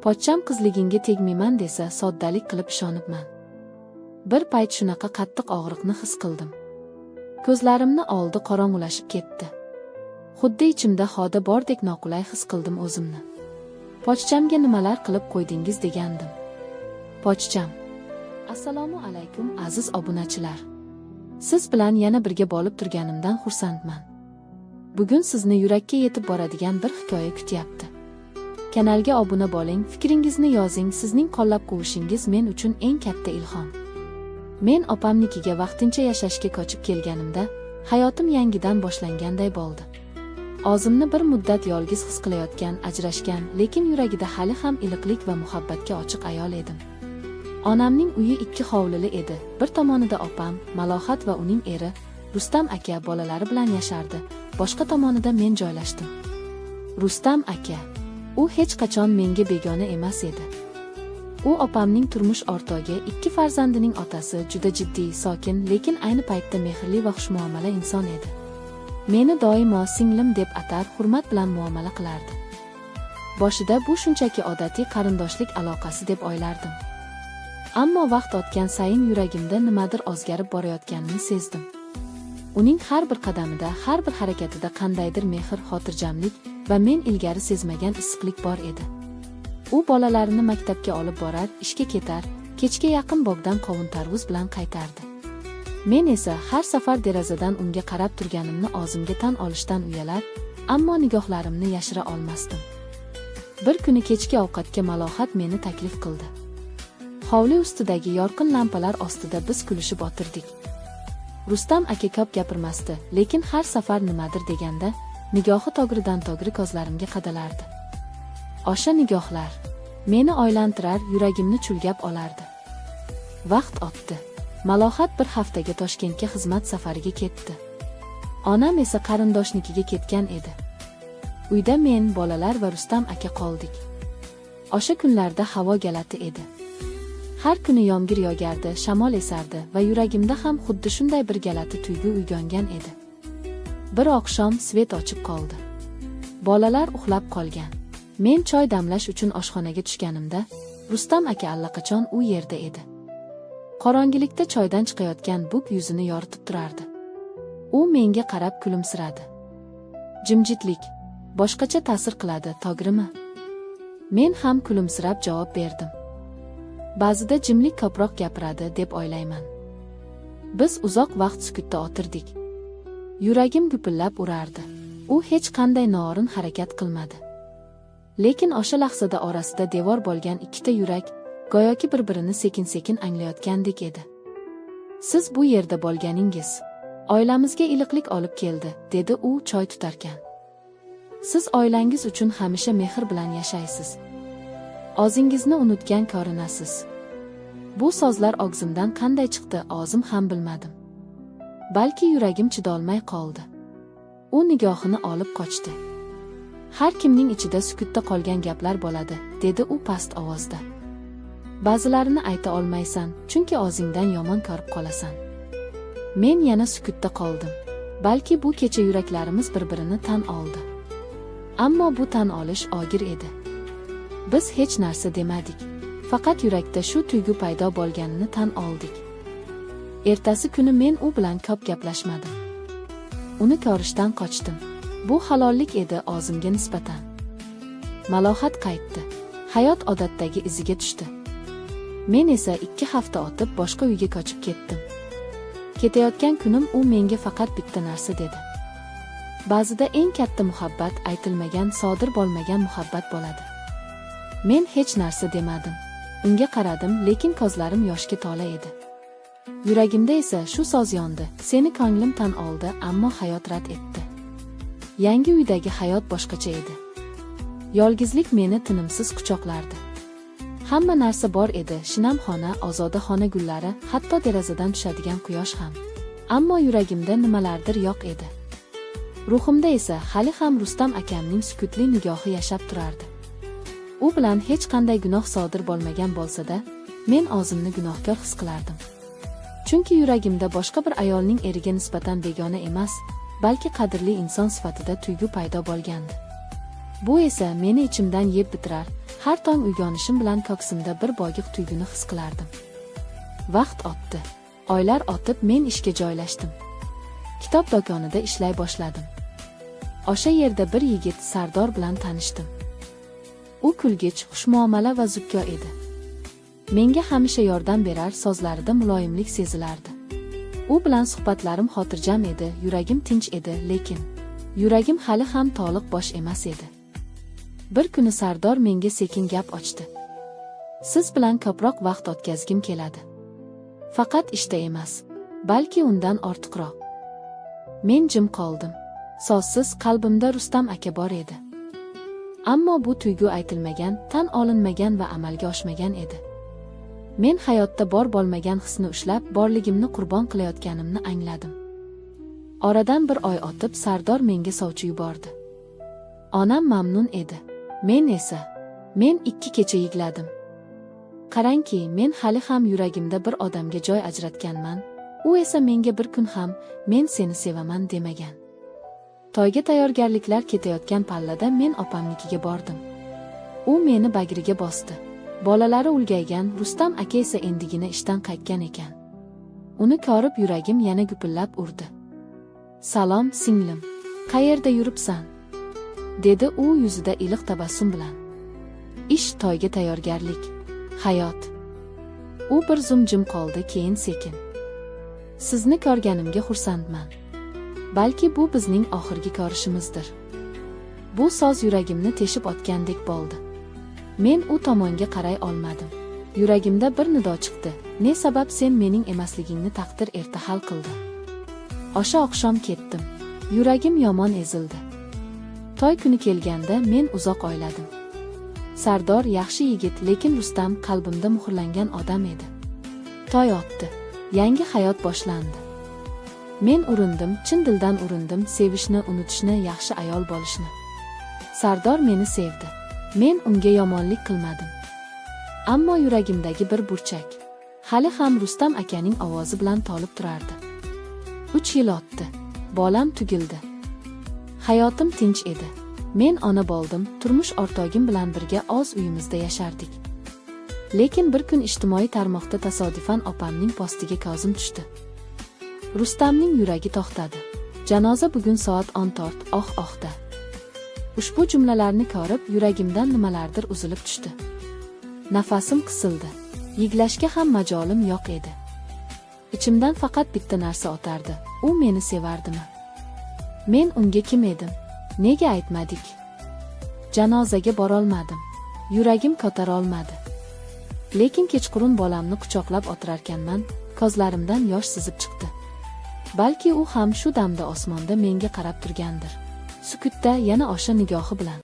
Pochcham qizligingga tegmayman desa soddalik qilib ishonibman. Bir payt shunaqa qattiq og'riqni his qildim. Ko'zlarimni oldi qorong'ulashib ketdi. Xuddi ichimda xoda bordek noqulay his qildim o'zimni. Pochchamga nimalar qilib qo'ydingiz degandim. Pochcham: Assalomu alaykum aziz obunachilar. Siz bilan yana birga bo'lib turganimdan xursandman. Bugun sizni yurakka yetib boradigan bir hikoya kutyapti. Kanalga obuna bo'ling, fikringizni yozing, sizning qo'llab-quvvatlashingiz men uchun eng katta ilhom. Men opamnikiga vaqtincha yashashga ko'chib kelganimda, hayotim yangidan boshlanganday bo'ldi. O'zimni bir muddat yolg'iz his qilayotgan, ajrashgan, lekin yuragida hali ham iliqlik va muhabbatga ochiq ayol edim. Onamning uyi ikki hovlili edi. Bir tomonida opam, Malohat va uning eri, Rustam aka bolalari bilan yashardi. Boshqa tomonida men joylashdim. Rustam aka, u hech qachon menga begona emas edi. U opamning turmush o'rtog'i, ikki farzandining otasi, juda jiddiy, sokin, lekin ayni paytda mehrli va xushmuomala inson edi. Meni doimo singlim deb atar, hurmat bilan muomala qilardi. Boshida bu shunchaki odatiy qarindoshlik aloqasi deb o'ylardim. Ammo vaqt o'tgan sayin yuragimda nimadir o'zgarib borayotganini sezdim. Uning har bir qadamida, har bir harakatida qandaydir mehr, xotirjamlik va men ilgari sezmagan issiqlik bor edi. U bolalarini maktabga olib borar, ishga ketar, kechga yaqin bog'dan qovun-tarvuz bilan qaytardi. Men esa har safar derazadan unga qarab turganimni o'zimga tan olishdan uyalar, ammo nigohlarimni yashira olmasdim. Bir kuni kechki ovqatga Malohat meni taklif qildi. Hovli ustidagi yorqin lampalar ostida biz kulishib o'tirdik. Rustam aka ko'p gapirmasdi, lekin har safar nimadir deganda, nigohi tog'ridan tog'ri ko'zlarimga qadalardi. O'sha nigohlar meni oylantirar, yuragimni chulgab olardi. Vaqt o'tdi. Malohat bir haftaga Toshkentga xizmat safariga ketdi. Onam esa qarindoshnikiga ketgan edi. Uyda men, bolalar va Rustam aka qoldik. O'sha kunlarda havo galati edi. Har kuni yomg'ir yog'ardi, shamol esardi va yuragimda ham xuddi shunday bir galati tuyg'u uyg'ongan edi. Bir oqshom svet o'chib qoldi. Bolalar uxlab qolgan. Men choy damlash uchun oshxonaga tushganimda, Rustam aka allaqachon u yerda edi. Qorong'ilikda choydan chiqayotgan buk yuzini yoritib turardi. U menga qarab kulimsiradi. Jimjitlik boshqacha ta'sir qiladi, to'g'rimi? Men ham kulimsirab javob berdim. Ba'zida jimlik ko'proq gapiradi deb o'ylayman. Biz uzoq vaqt sukutda o'tirdik. Yuragim gupillab urardi. U hech qanday noo'rin harakat qilmadi. Lekin o'sha lahzada orasida devor bo'lgan ikkita yurak go'yoki bir-birini sekin-sekin anglayotgandek edi. Siz bu yerda bo'lganingiz oilamizga iliqlik olib keldi, dedi u choy tutarkan. Siz oilangiz uchun hamisha mehr bilan yashaysiz. O'zingizni unutgan ko'rinasiz. Bu so'zlar og'zimdan qanday chiqdi, o'zim ham bilmadim. Balki yuragim chidolmay qoldi. U nigohini olib qochdi. Har kimning ichida sukutda qolgan gaplar bo'ladi, dedi u past ovozda. Ba'zilarini ayta olmaysan, chunki o'zingdan yomon ko'rib qolasan. Men yana sukutda qoldim. Balki bu kecha yuraklarimiz bir-birini tan oldi. Ammo bu tan olish og'ir edi. Biz hech narsa demadik. Faqat yurakda shu tuyg'u paydo bo'lganini tan oldik. Ertasi kuni men u bilan ko'p gaplashmadim. Uni ko'rishdan qochdim. Bu halollik edi o'zimga nisbatan. Malohat qaytdi. Hayot odatdagi iziga tushdi. Men esa 2 hafta o'tib boshqa uyga ko'chib ketdim. Ketayotgan kunim u menga faqat bitta narsa dedi. Ba'zida eng katta muhabbat aytilmagan, sodir bo'lmagan muhabbat bo'ladi. Men hech narsa demadim. Unga qaradim, lekin ko'zlarim yoshga to'la edi. Yuragimda esa shu so'z yondi. Seni ko'nglim tan oldi, ammo hayot rad etdi. Yangi uydagi hayot boshqacha edi. Yolg'izlik meni tinimsiz quchoqlardi. Hamma narsa bor edi, shinam xona, ozoda xona gullari, hatto derazadan tushadigan quyosh ham. Ammo yuragimda nimalardir yo'q edi. Ruhimda esa hali ham Rustam akamning sukutli nigohi yashab turardi. U bilan hech qanday gunoh sodir bo'lmagan bo'lsa-da, men o'zimni gunohkor his qilardim. Chunki yuragimda boshqa bir ayolning eriga nisbatan begona emas, balki qadrli inson sifatida tuyg'u paydo bo'lgandi. Bu esa meni ichimdan yeb bitirar, Har tong uyg'onishim bilan ko'ksimda bir boyqiq tuyg'uni his qilardim. Vaqt o'tdi. Oylar o'tib men ishga joylashdim. Kitob do'konida ishlay boshladim. O'sha yerda bir yigit Sardor bilan tanishdim. U kulgich, xushmuomala va zukko edi. Menga hamisha yordam berar, so'zlarida muloyimlik sezilardi. U bilan suhbatlarim xotirjam edi, yuragim tinch edi, lekin yuragim hali ham to'liq bosh emas edi. Bir kuni Sardor menga sekin gap ochdi. Siz bilan ko'proq vaqt o'tkazgim keladi. Faqat ishda emas, balki undan ortiqroq. Men jim qoldim. So'zsiz qalbimda Rustam aka bor edi. Ammo bu tuyg'u aytilmagan, tan olinmagan va amalga oshmagan edi. Men hayotda bor bo'lmagan hisni ushlab, borligimni qurbon qilayotganimni angladim. Oradan bir oy o'tib Sardor menga sovchi yubordi. Onam mamnun edi. Men 2 kecha yig'ladim. Qarangki, men hali ham yuragimda bir odamga joy ajratganman. U esa menga bir kun ham men seni sevaman demagan. To'yga tayyorgarliklar ketayotgan pallada men opamnikiga bordim. U meni bagriga bosdi. Bolalari ulgaygan, Rustam aka esa endigina ishdan qaytgan ekan. Uni ko'rib yuragim yana gupillab urdi. "Salom, singlim. Qayerda yuribsan?" dedi u yuzida iliq tabassum bilan. "Ish, to'yga tayyorgarlik, hayot." U bir zum jim qoldi, keyin sekin: "Sizni ko'rganimga xursandman. Balki bu bizning oxirgi ko'rishimizdir." Bu so'z yuragimni teshib o'tgandek bo'ldi. Men u tomonga qaray olmadim. Yuragimda bir nido chiqdi. "Ne sabab sen mening emasligingni taqdir erta hal qildi." O'sha oqshom ketdim. Yuragim yomon ezildi. To'y kuni kelganda men uzoq o'yladim. Sardor yaxshi yigit, lekin Rustam qalbimda muhrlangan odam edi. To'y o'tdi. Yangi hayot boshlandi. Men urindim, chin dildan urindim sevishni, unutishni, yaxshi ayol bo'lishni. Sardor meni sevdi. Men unga yomonlik qilmadim. Ammo yuragimdagi bir burchak hali ham Rustam akaning ovozi bilan tolib turardi. 3 yil o'tdi. Bolam tugildi. Hayotim tinch edi. Men ona bo'ldim, turmush o'rtog'im bilan birga o'z uyimizda yashardik. Lekin bir kun ijtimoiy tarmoqda tasodifan opamning postiga ko'zim tushdi. Rustamning yuragi to'xtadi. Janoza bugun soat 14 da. Ushbu jumlalarni ko'rib, yuragimdan nimalardir uzilib tushdi. Nafasim qisildi. Yig'lashga ham majolim yo'q edi. Ichimdan faqat bitta narsa o'tardi. U meni sevardimi? Men unga kim edim? Nega aytmadik? Janozaga borolmadim. Yuragim ko'tara olmadi. Lekin kechqurun bolamni quchoqlab o'tirarkanman, ko'zlarimdan yosh sizib chiqdi. Balki u ham shu damda osmonda menga qarab turgandir. Sukutda yana o'sha nigohi bilan